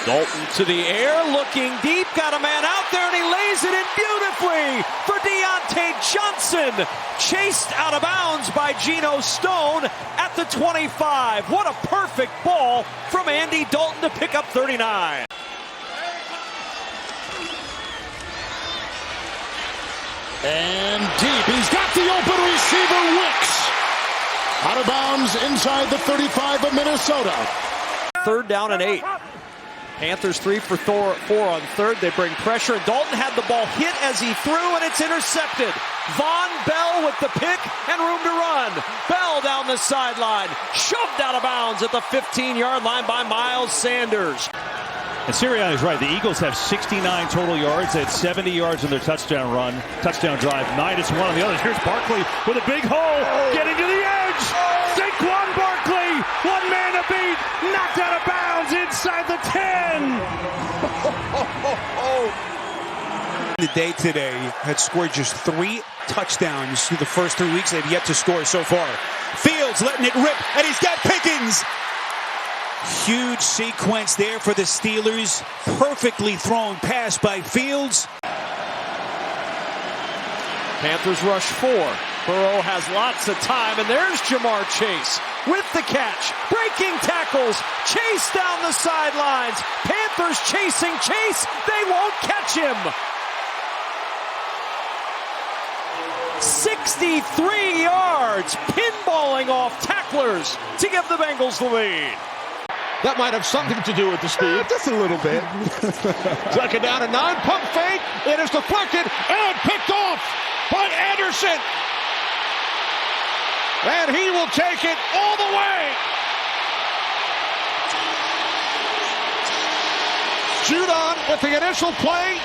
Dalton to the air, looking deep, got a man out there, and he lays it in beautifully for Deontay Johnson. Chased out of bounds by Geno Stone at the 25. What a perfect ball from Andy Dalton to pick up 39. And deep, he's got the open receiver, Wicks. Out of bounds inside the 35 of Minnesota. 3rd down and 8. Panthers 3 for 4 on 3rd. They bring pressure. Dalton had the ball hit as he threw, and it's intercepted. Von Bell with the pick and room to run. Bell down the sideline, shoved out of bounds at the 15-yard line by Miles Sanders. And Sirianni's right. The Eagles have 69 total yards. They had 70 yards in their touchdown drive. 9-1 on the others. Here's Barkley with a big hole, getting to the edge. Saquon Barkley, one man to beat, knocked out of bounds inside the 10. The day today had scored just 3 touchdowns through the first 3 weeks. They've yet to score so far. Fields letting it rip, and he's got Pickens. Huge sequence there for the Steelers. Perfectly thrown pass by Fields. Panthers rush 4. Burrow has lots of time, and there's Jamar Chase with the catch. Breaking tackles. Chase down the sidelines. Panthers chasing Chase. They won't catch him. 63 yards. Pinballing off tacklers to give the Bengals the lead. That might have something to do with the speed. Just a little bit. Second down, a non-pump fake. It is deflected and picked off by Anderson. And he will take it all the way. Judon with the initial play.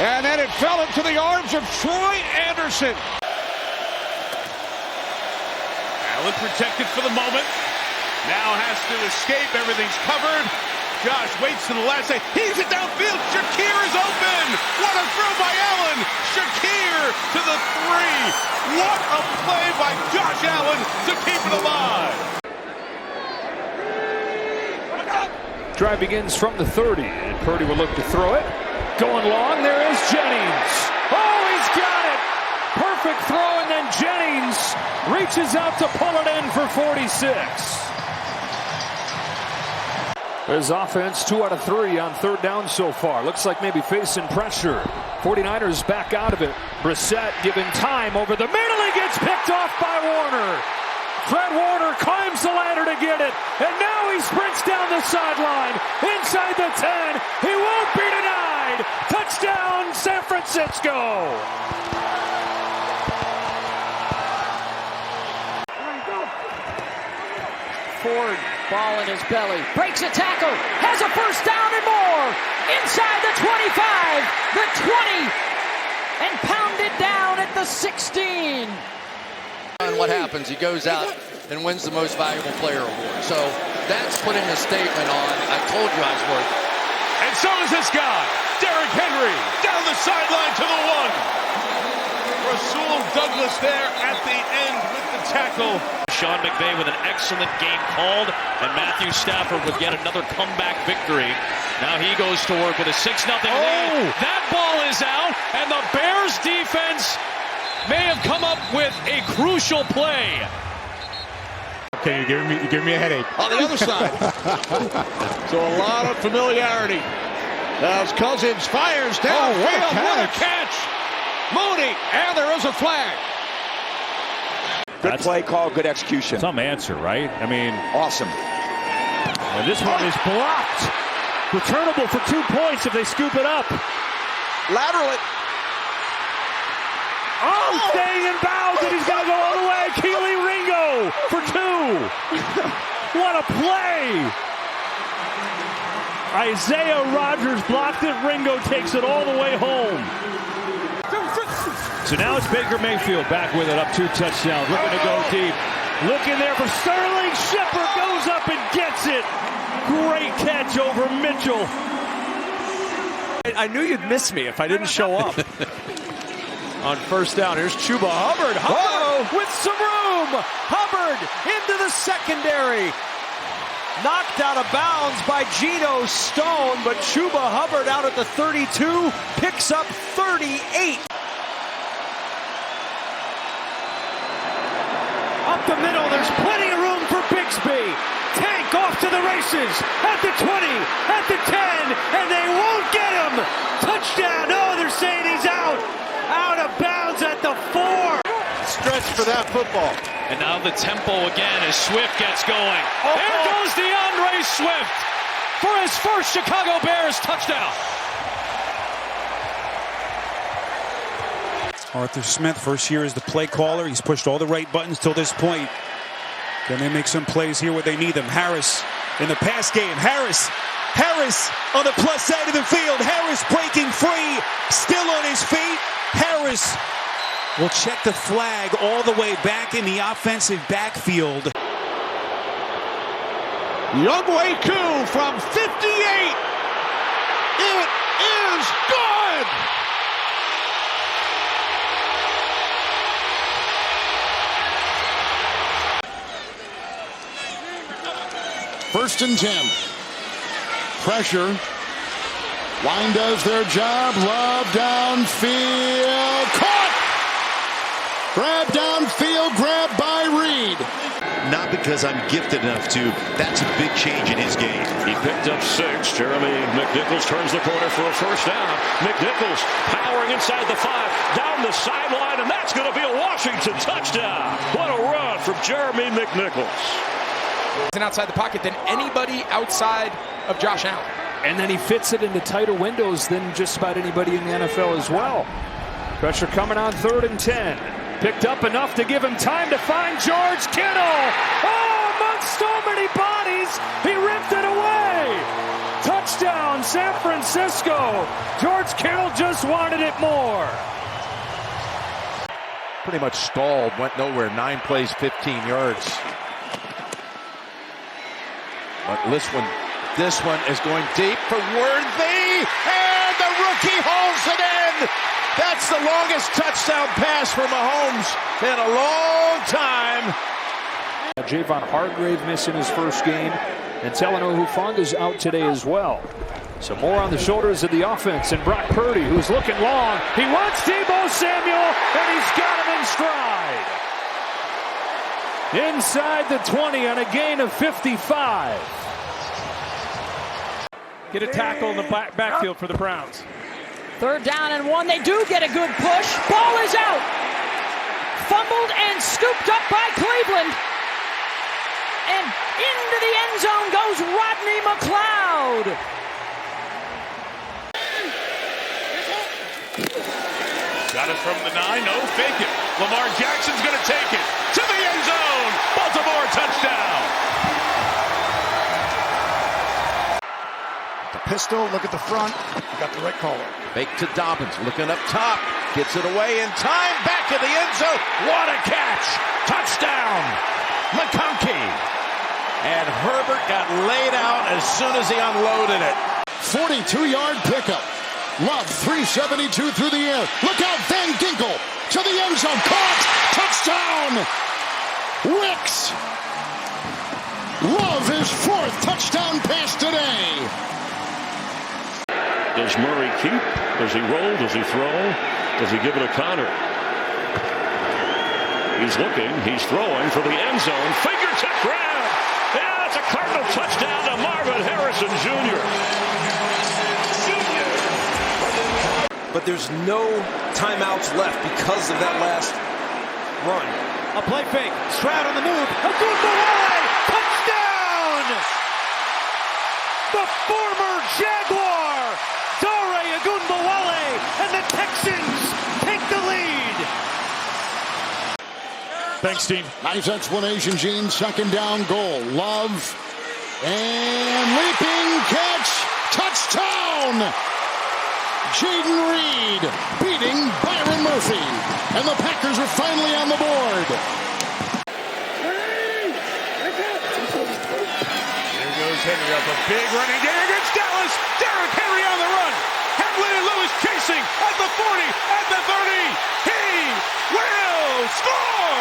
And then it fell into the arms of Troy Anderson. Allen protected for the moment. Now has to escape. Everything's covered. Josh waits to the last second. He's it downfield. Shakir is open. What a throw by Allen. Shakir to the 3. What a play by Josh Allen to keep it alive. Drive begins from the 30, and Purdy will look to throw it. Going long, there is Jennings. Oh, he's got it! Perfect throw, and then Jennings reaches out to pull it in for 46. His offense, 2 out of 3 on 3rd down so far. Looks like maybe facing pressure. 49ers back out of it. Brissett given time over the middle. He gets picked off by Warner. Fred Warner climbs the ladder to get it. And now he sprints down the sideline. Inside the 10. He won't be denied. Touchdown, San Francisco. Ford, ball in his belly, breaks a tackle, has a first down and more, inside the 25, the 20, and pounded down at the 16. And what happens? He goes out and wins the most valuable player award. So that's putting a statement on, I told you I was worth it. And so is this guy, Derrick Henry, down the sideline to the 1. Rasul Douglas there at the end with the tackle. Sean McVay with an excellent game called, and Matthew Stafford with yet another comeback victory. Now he goes to work with a 6-0 lead. That ball is out, and the Bears defense may have come up with a crucial play. Okay, you're giving me a headache. On the other side. So a lot of familiarity. As Cousins fires downfield. What a catch. Mooney, and there is a flag. Good play call, good execution. Some answer, right? I mean, awesome. And this one is blocked. Returnable for 2 points if they scoop it up. Lateral it. Oh, staying in bounds, and he's going to go all the way. Keely Ringo for 2. What a play. Isaiah Rodgers blocked it. Ringo takes it all the way home. So now it's Baker Mayfield back with it, up 2 touchdowns, looking to go deep. Looking there for Sterling. Shepard goes up and gets it. Great catch over Mitchell. I knew you'd miss me if I didn't show up. On 1st down, here's Chuba Hubbard. Hubbard with some room. Hubbard into the secondary. Knocked out of bounds by Geno Stone, but Chuba Hubbard out at the 32 picks up 38. Up the middle, there's plenty of room for Bixby. Tank off to the races at the 20, at the 10, and they won't get him. Touchdown. No, they're saying he's out. Out of bounds at the 4. Stretch for that football. And now the tempo again as Swift gets going. There goes DeAndre Swift for his first Chicago Bears touchdown. Arthur Smith, first year as the play caller. He's pushed all the right buttons till this point. Can they make some plays here where they need them? Harris in the pass game. Harris on the plus side of the field. Harris breaking free, still on his feet. Harris will check the flag all the way back in the offensive backfield. Younghoe Koo from 58. It is good. First and 10. Pressure. Line does their job. Love downfield. Caught! Grab downfield. Grab by Reed. Not because I'm gifted enough to. That's a big change in his game. He picked up 6. Jeremy McNichols turns the corner for a first down. McNichols powering inside the 5, down the sideline, and that's going to be a Washington touchdown. What a run from Jeremy McNichols. And outside the pocket than anybody outside of Josh Allen. And then he fits it into tighter windows than just about anybody in the NFL as well. Pressure coming on 3rd and 10. Picked up enough to give him time to find George Kittle. Oh, amongst so many bodies, he ripped it away. Touchdown, San Francisco. George Kittle just wanted it more. Pretty much stalled, went nowhere. 9 plays, 15 yards. But this one is going deep for Worthy, and the rookie holds it in. That's the longest touchdown pass for Mahomes in a long time. Javon Hargrave missing his first game, and Talanoa Hufanga's out today as well. So more on the shoulders of the offense, and Brock Purdy, who's looking long. He wants Deebo Samuel, and he's got him in stride. Inside the 20 on a gain of 55. Get a tackle in the backfield for the Browns. 3rd down and 1. They do get a good push. Ball is out. Fumbled and scooped up by Cleveland. And into the end zone goes Rodney McLeod. Got it from the 9. No, fake it. Lamar Jackson's going to take it to the end zone. Baltimore touchdown. The pistol, look at the front. You got the right caller. Fake to Dobbins, looking up top. Gets it away in time. Back to the end zone. What a catch. Touchdown. McConkey. And Herbert got laid out as soon as he unloaded it. 42-yard pickup. Love 372 through the air. Look out, Van Ginkel to the end zone. Caught. Touchdown. Wicks. Love his 4th touchdown pass today. Does Murray keep? Does he roll? Does he throw? Does he give it a Connor? He's looking. He's throwing for the end zone. Fingertip grab. Yeah, it's a Cardinal touchdown to Marvin Harrison Jr. But there's no timeouts left because of that last run. A play fake. Stroud on the move. Ogunbowale. Touchdown! The former Jaguar, Dare Ogunbowale, and the Texans take the lead. Thanks, Steve. Nice explanation, Gene. 2nd down goal. Love. And leaping catch. Touchdown! Jaden Reed beating Byron Murphy. And the Packers are finally on the board. There goes Henry up a big running game against Dallas. Derrick Henry on the run. Hamlin and Lewis chasing at the 40, at the 30. He will score!